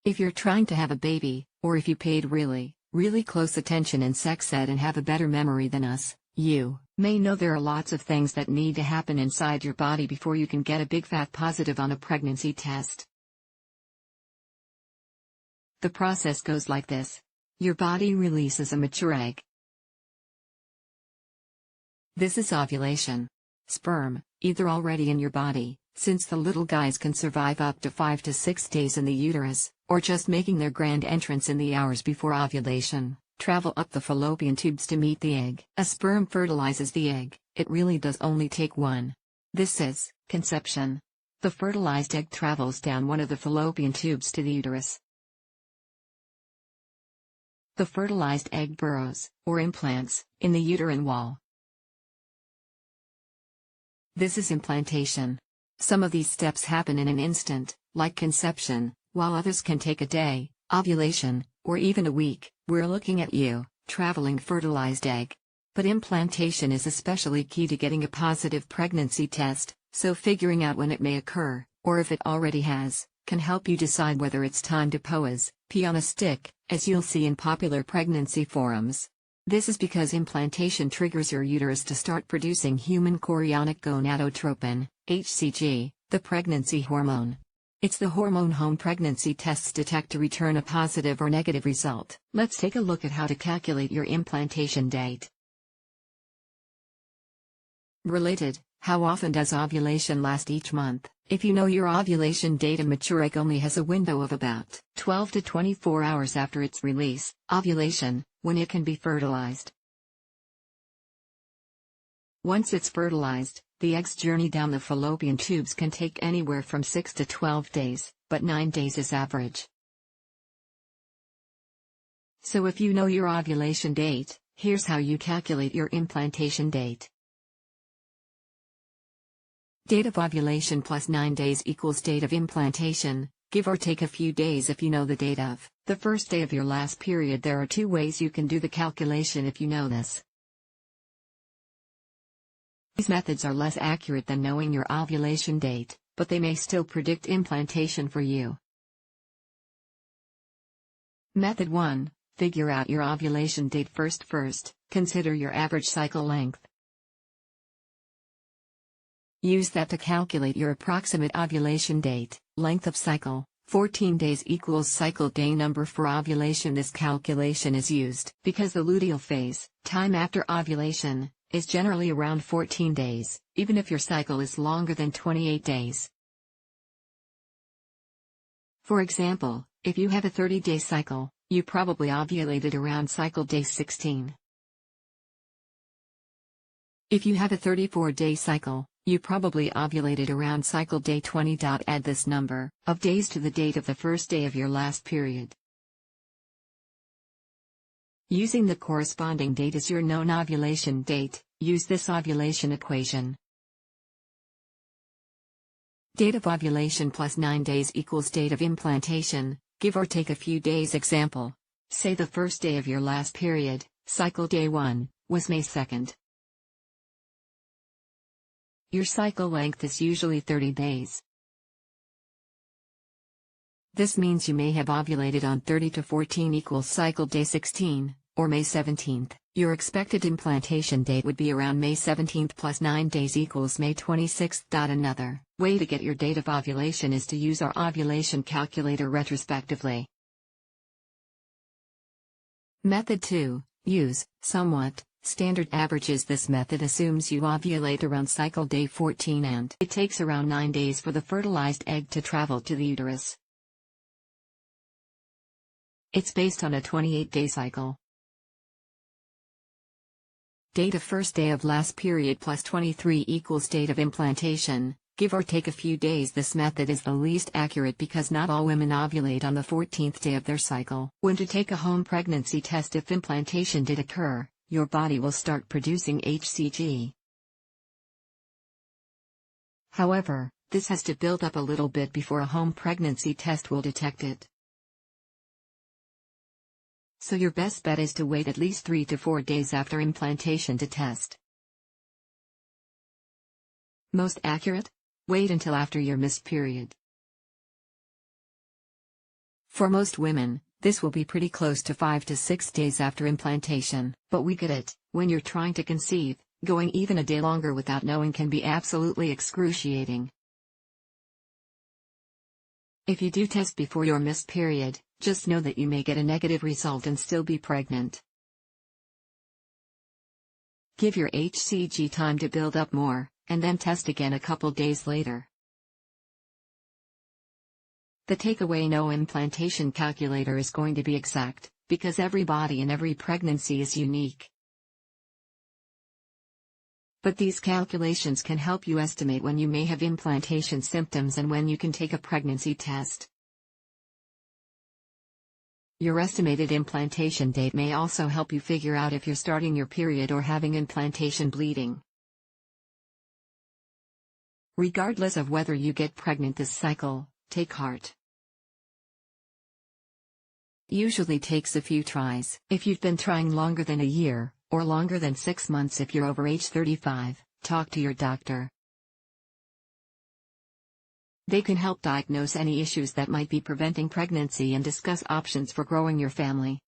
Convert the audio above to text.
If you're trying to have a baby, or if you paid really close attention in sex ed and have a better memory than us, you may know there are lots of things that need to happen inside your body before you can get a big fat positive on a pregnancy test. The process goes like this. Your body releases a mature egg. This is ovulation. Sperm, either already in your body, since the little guys can survive up to 5 to 6 days in the uterus, or just making their grand entrance in the hours before ovulation, travel up the fallopian tubes to meet the egg. A sperm fertilizes the egg. It really does only take one. This is conception. The fertilized egg travels down one of the fallopian tubes to the uterus. The fertilized egg burrows, or implants, in the uterine wall. This is implantation. Some of these steps happen in an instant, like conception, while others can take a day, ovulation, or even a week. We're looking at you, traveling fertilized egg. But implantation is especially key to getting a positive pregnancy test, so figuring out when it may occur, or if it already has, can help you decide whether it's time to pee on a stick, as you'll see in popular pregnancy forums. This is because implantation triggers your uterus to start producing human chorionic gonadotropin, HCG, the pregnancy hormone. It's the hormone home pregnancy tests detect to return a positive or negative result. Let's take a look at how to calculate your implantation date. Related, how often does ovulation last each month? If you know your ovulation date, a mature egg only has a window of about 12 to 24 hours after its release, ovulation, when it can be fertilized. Once it's fertilized, the egg's journey down the fallopian tubes can take anywhere from 6 to 12 days, but 9 days is average. So if you know your ovulation date, here's how you calculate your implantation date. Date of ovulation plus 9 days equals date of implantation, give or take a few days if you know the date of the first day of your last period. There are 2 ways you can do the calculation if you know this. These methods are less accurate than knowing your ovulation date, but they may still predict implantation for you. Method 1. Figure out your ovulation date first. Consider your average cycle length. Use that to calculate your approximate ovulation date. Length of cycle, 14 days equals cycle day number for ovulation. This calculation is used because the luteal phase, time after ovulation, is generally around 14 days, even if your cycle is longer than 28 days. For example, if you have a 30-day cycle, you probably ovulated around cycle day 16. If you have a 34-day cycle, you probably ovulated around cycle day 20. Add this number of days to the date of the first day of your last period. Using the corresponding date as your known ovulation date, use this ovulation equation. Date of ovulation plus 9 days equals date of implantation, give or take a few days. Example. Say the first day of your last period, cycle day 1, was May 2nd. Your cycle length is usually 30 days. This means you may have ovulated on 30 to 14 equals cycle day 16, or May 17th. Your expected implantation date would be around May 17th plus 9 days equals May 26th. Another way to get your date of ovulation is to use our ovulation calculator retrospectively. Method 2. Use somewhat standard averages. This method assumes you ovulate around cycle day 14 and it takes around 9 days for the fertilized egg to travel to the uterus. It's based on a 28-day cycle. Date of first day of last period plus 23 equals date of implantation, give or take a few days. This method is the least accurate because not all women ovulate on the 14th day of their cycle. When to take a home pregnancy test if implantation did occur, your body will start producing HCG. However, this has to build up a little bit before a home pregnancy test will detect it. So your best bet is to wait at least 3 to 4 days after implantation to test. Most accurate? Wait until after your missed period. For most women, this will be pretty close to 5 to 6 days after implantation. But we get it, when you're trying to conceive, going even a day longer without knowing can be absolutely excruciating. If you do test before your missed period, just know that you may get a negative result and still be pregnant. Give your HCG time to build up more, and then test again a couple days later. The takeaway: no implantation calculator is going to be exact, because every body and every pregnancy is unique. But these calculations can help you estimate when you may have implantation symptoms and when you can take a pregnancy test. Your estimated implantation date may also help you figure out if you're starting your period or having implantation bleeding. Regardless of whether you get pregnant this cycle, take heart. Usually takes a few tries. If you've been trying longer than a year, or longer than 6 months if you're over age 35, talk to your doctor. They can help diagnose any issues that might be preventing pregnancy and discuss options for growing your family.